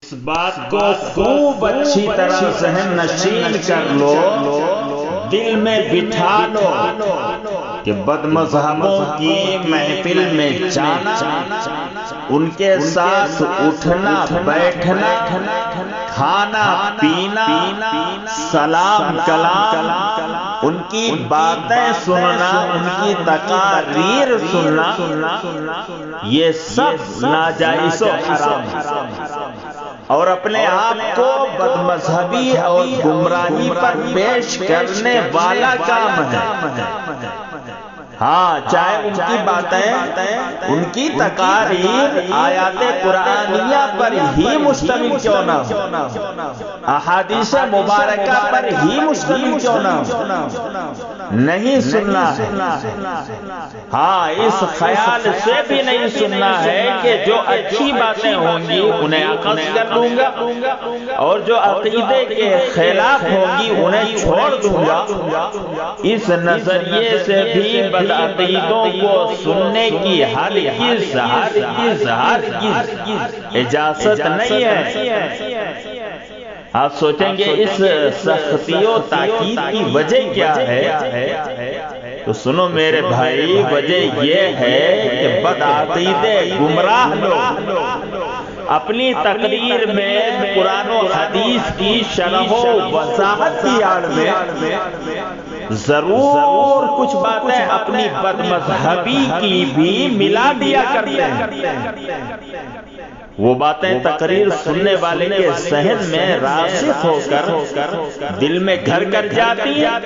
اس بات کو خوب اچھی طرح ذہن نشین کر لو، دل میں بٹھا لو کہ بد مذہبوں کی محفل میں جانا، ان کے ساتھ اٹھنا بیٹھنا، کھانا پینا، سلام کلام، ان کی باتیں سننا، ان کی تقاریر سننا، یہ سب ناجائز و حرام ہے اور اپنے آپ کو بد مذہبی اور گمراہی پر پیش کرنے والا کام ہے۔ ہاں، چاہے ان کی باتیں، ان کی تقاریر آیات قرآنیہ پر ہی مشتمل کیوں نہ ہو، احادیث مبارکہ پر ہی مشتمل کیوں نہ ہو، نہیں سننا ہے۔ ہاں، اس خیال سے بھی نہیں سننا ہے کہ جو اچھی باتیں ہوں گی انہیں اخذ کر لوں گا اور جو عقیدے کے خلاف ہوگی انہیں چھوڑ دوں گا۔ اس نظریے سے بھی بدعقیدوں کو سننے کی ہرگز اجازت نہیں ہے۔ آپ سوچیں گے اس سختی و تاکید کی وجہ کیا ہے؟ تو سنو میرے بھائی، وجہ یہ ہے کہ بدعقیدے گمراہ لوگ اپنی تقریر میں قرآن و حدیث کی شرح و وضاحت کی آڑ میں ضرور کچھ باتیں اپنی بد مذہبی کی بھی ملا دیا کرتے ہیں۔ وہ باتیں تقریر سننے والے کے ذہن میں راسخ ہو کر دل میں گھر کر جاتی ہیں۔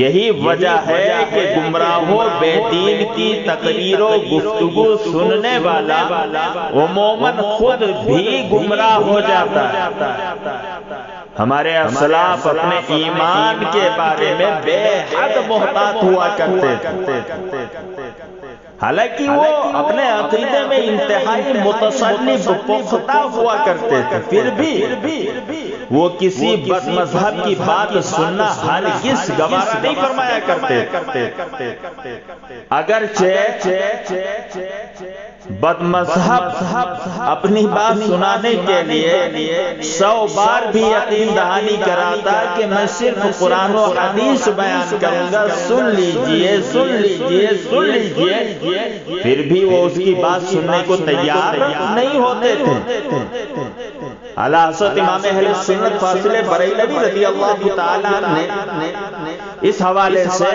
یہی وجہ ہے کہ گمراہ و بے دین کی تقریر و گفتگو سننے والا عموماً خود بھی گمراہ ہو جاتا ہے۔ ہمارے اسلاف اپنے ایمان کے بارے میں بے حد محتاط ہوا کرتے تھے، حالانکہ وہ اپنے عقیدے میں انتہائی متصنف پختہ ہوا کرتے تھے، پھر بھی وہ کسی بد مذہب کی بات سننا ہرگز گوارا نہیں فرمایا کرتے۔ اگرچہ بد مذہب اپنی بات سنانے کے لیے 100 بار بھی یقین دہانی کراتا کہ میں صرف قرآن و حدیث بیان کروں گا، سن لیجئے سن لیجئے سن لیجئے، پھر بھی وہ اس کی بات سننے کو تیار نہیں ہوتے تھے۔ اعلیٰ حضرت امام اہل سنت فاضل بریلوی رضی اللہ تعالیٰ نے اس حوالے سے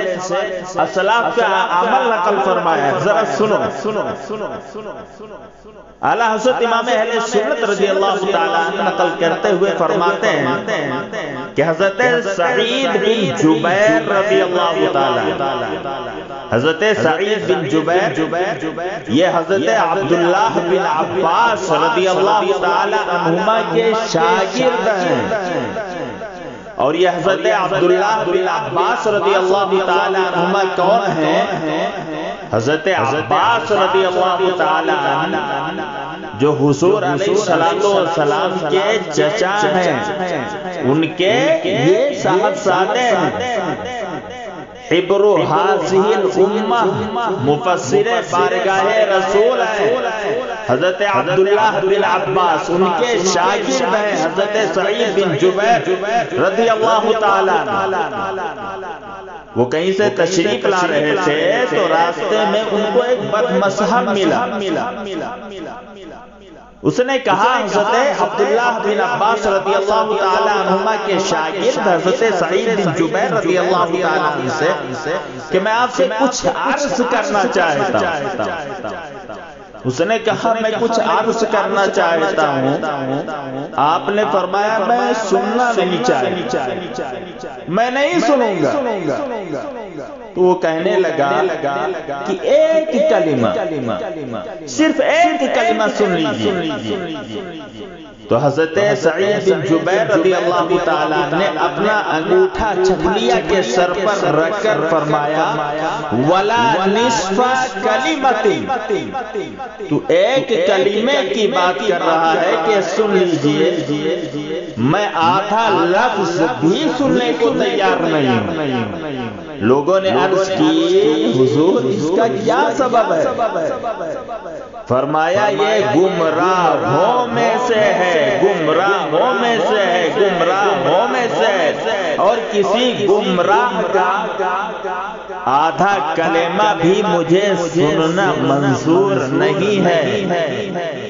اسلاف کا عمل نقل فرمایا، ذرا سنو۔ اعلیٰ حضرت امام اہل سنت رضی اللہ تعالیٰ نقل کرتے ہوئے فرماتے ہیں کہ حضرت سعید بن جبیر رضی اللہ تعالیٰ، حضرت سعید بن جبیر یہ حضرت عبداللہ بن عباس رضی اللہ تعالیٰ عنہما کے شاگرد ہیں، اور یہ حضرت عبداللہ بن عباس رضی اللہ تعالیٰ عنہما کون ہیں؟ حضرت عباس رضی اللہ تعالیٰ عنہ جو حضور علیہ السلام کے چچا ہیں، ان کے یہ صاحبزادے ہیں۔ حبر حاضح الامہ مفسر بارگاہ رسول ہیں، حضرت عبداللہ بن عباس ان کے شاگرد ہیں، حضرت سعید بن جبیر رضی اللہ تعالیٰ۔ وہ کہیں سے تشریف لا رہے تھے تو راستے میں ان کو ایک بد مذہب ملا۔ اس نے کہا حضرت عبداللہ بن عباس رضی اللہ تعالیٰ عنہما کے شاگرد حضرت سعید بن جبیر رضی اللہ تعالیٰ عنہ سے کہ میں آپ سے کچھ عرض کرنا چاہتا ہوں۔ اس نے کہا میں کچھ عرض کرنا چاہتا ہوں۔ آپ نے فرمایا میں سننا نہیں چاہتا، میں نہیں سنوں گا۔ تو وہ کہنے لگا کہ ایک کلمہ، صرف ایک کلمہ سن لیجیے۔ تو حضرت سعید بن جبیر رضی اللہ تعالیٰ نے اپنا انگوٹھا چپلیا کے سر پر رکھ کر فرمایا وَلَا نِصْفَ كَلِمَةٍ، تو ایک کلمے کی بات کر رہا ہے کہ سن لیجیے، میں آدھا لفظ بھی سننے کو تیار نہیں ہوں۔ لوگوں نے عرض کی حضور اس کا کیا سبب ہے؟ فرمایا یہ گمراہوں میں سے گمراہوں میں سے ہے، گمراہوں میں سے ہے، اور کسی گمراہ کا آدھا کلمہ بھی مجھے سننا منظور نہیں ہے۔